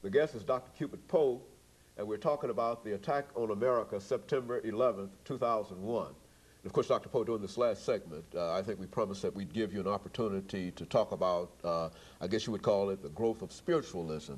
The guest is Dr. CPoe, and we're talking about the attack on America, September 11th, 2001. And of course, Dr. Poe, during this last segment, I think we promised that we'd give you an opportunity to talk about, I guess you would call it, the growth of spiritualism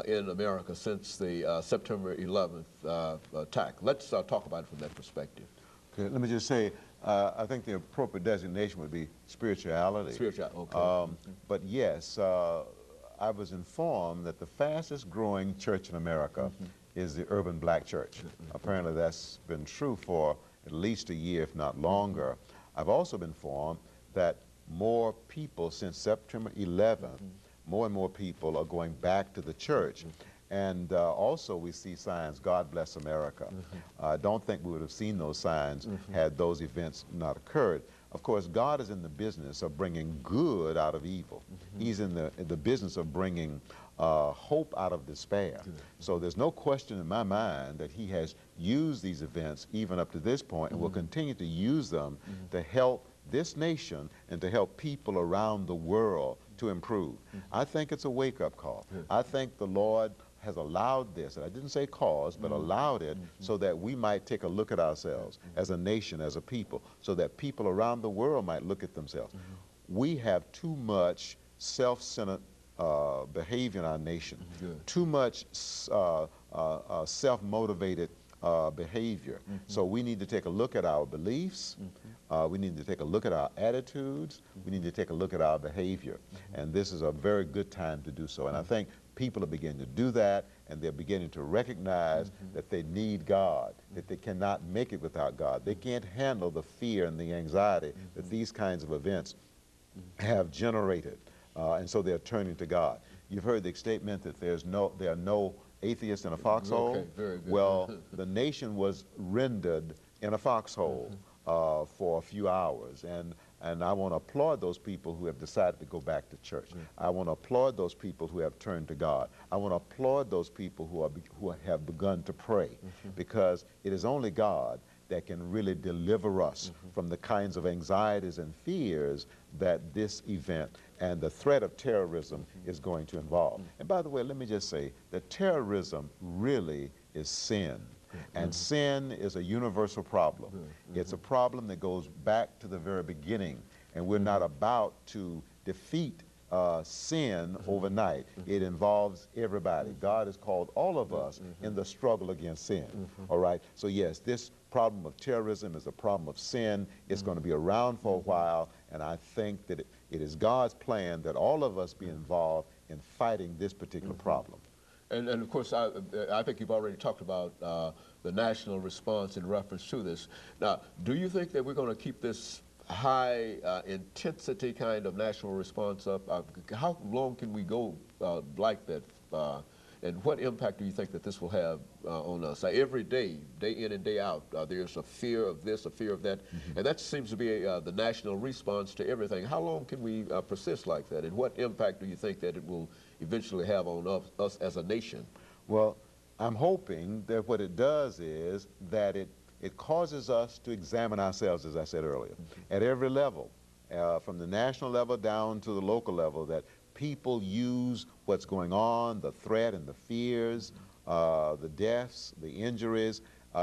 in America since the September 11th attack. Let's talk about it from that perspective. Okay, let me just say, I think the appropriate designation would be spirituality. Spirituality, okay. But yes, I was informed that the fastest growing church in America is the urban black church. Apparently that's been true for at least a year, if not longer. I've also been informed that more people since September 11th, more and more people are going back to the church. And also we see signs, God bless America. I don't think we would have seen those signs had those events not occurred. Of course, God is in the business of bringing good out of evil. He's in the business of bringing hope out of despair. So there's no question in my mind that he has used these events even up to this point and will continue to use them to help this nation and to help people around the world to improve. I think it's a wake-up call. I think the Lord has allowed this, and I didn't say cause, but allowed it so that we might take a look at ourselves as a nation, as a people, so that people around the world might look at themselves. We have too much self-centered behavior in our nation, too much self-motivated behavior. So we need to take a look at our beliefs, we need to take a look at our attitudes, we need to take a look at our behavior. And this is a very good time to do so. And I think people are beginning to do that, and they're beginning to recognize that they need God, that they cannot make it without God. They can't handle the fear and the anxiety that these kinds of events have generated. And so they're turning to God. You've heard the statement that there are no atheists in a foxhole. Okay, very good. Well, the nation was rendered in a foxhole for a few hours, and I want to applaud those people who have decided to go back to church. I want to applaud those people who have turned to God. I want to applaud those people who have begun to pray, because it is only God that can really deliver us from the kinds of anxieties and fears that this event and the threat of terrorism is going to involve. And by the way, let me just say that terrorism really is sin. And sin is a universal problem. It's a problem that goes back to the very beginning, and we're not about to defeat sin overnight. It involves everybody. God has called all of us in the struggle against sin. All right? So yes, this problem of terrorism is a problem of sin. It's going to be around for a while, and I think that it is God's plan that all of us be involved in fighting this particular problem. And of course, I think you've already talked about the national response in reference to this. Now, do you think that we're going to keep this high intensity kind of national response up? How long can we go like that? And what impact do you think that this will have on us? Every day, day in and day out, there's a fear of this, a fear of that, and that seems to be the national response to everything. How long can we persist like that, and what impact do you think that it will eventually have on us as a nation? Well, I'm hoping that what it does is that it causes us to examine ourselves, as I said earlier, at every level, from the national level down to the local level, that people use what's going on, the threat and the fears, the deaths, the injuries,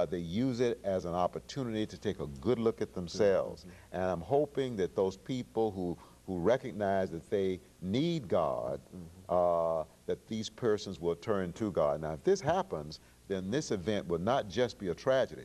they use it as an opportunity to take a good look at themselves. And I'm hoping that those people who recognize that they need God, that these persons will turn to God. Now, if this happens, then this event will not just be a tragedy.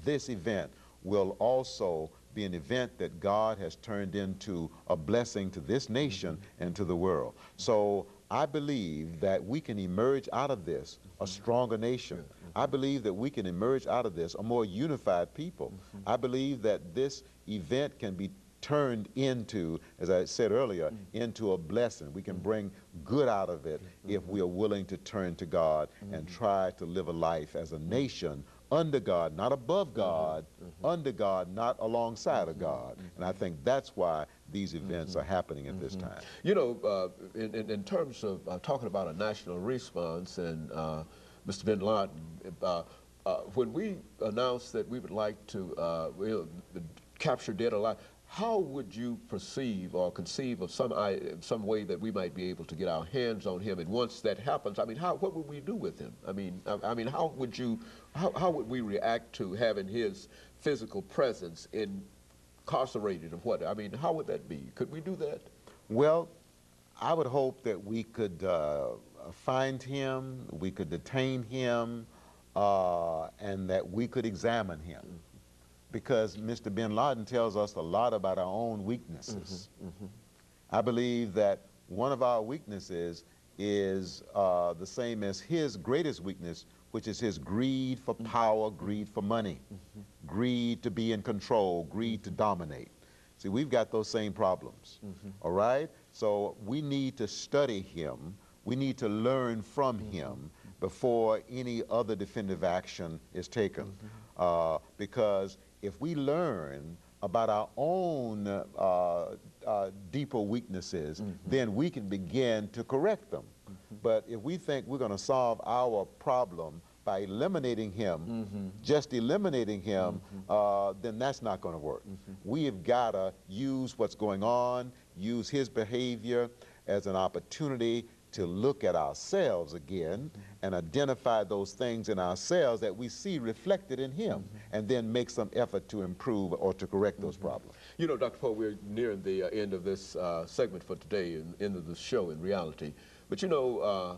This event will also be an event that God has turned into a blessing to this nation and to the world. So I believe that we can emerge out of this a stronger nation. I believe that we can emerge out of this a more unified people. I believe that this event can be turned into, as I said earlier, into a blessing. We can bring good out of it if we are willing to turn to God and try to live a life as a nation under God, not above God, under God, not alongside of God. And I think that's why these events are happening at this time. You know, in terms of talking about a national response, and Mr. Bin Laden, when we announced that we would like to capture dead or alive, how would you perceive or conceive of some way that we might be able to get our hands on him? And once that happens, I mean, what would we do with him? I mean, how would we react to having his physical presence incarcerated and what? I mean, how would that be? Could we do that? Well, I would hope that we could find him, we could detain him, and that we could examine him. Because Mr. Bin Laden tells us a lot about our own weaknesses. I believe that one of our weaknesses is the same as his greatest weakness, which is his greed for power, greed for money, greed to be in control, greed to dominate. See, we've got those same problems, all right? So we need to study him. We need to learn from him before any other definitive action is taken. Because if we learn about our own deeper weaknesses, then we can begin to correct them. But if we think we're going to solve our problem by eliminating him, just eliminating him, then that's not going to work. We have got to use what's going on, use his behavior as an opportunity to look at ourselves again and identify those things in ourselves that we see reflected in him, and then make some effort to improve or to correct those problems. You know, Dr. Poe, we're nearing the end of this segment for today and end of the show in reality. But you know,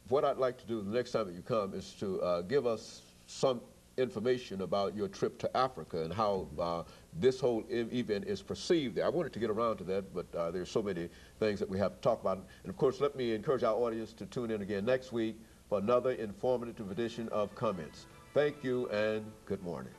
what I'd like to do the next time that you come is to give us some information about your trip to Africa and how this whole event is perceived there. I wanted to get around to that, but there's so many things that we have to talk about. And of course, let me encourage our audience to tune in again next week for another informative edition of Comments. Thank you and good morning.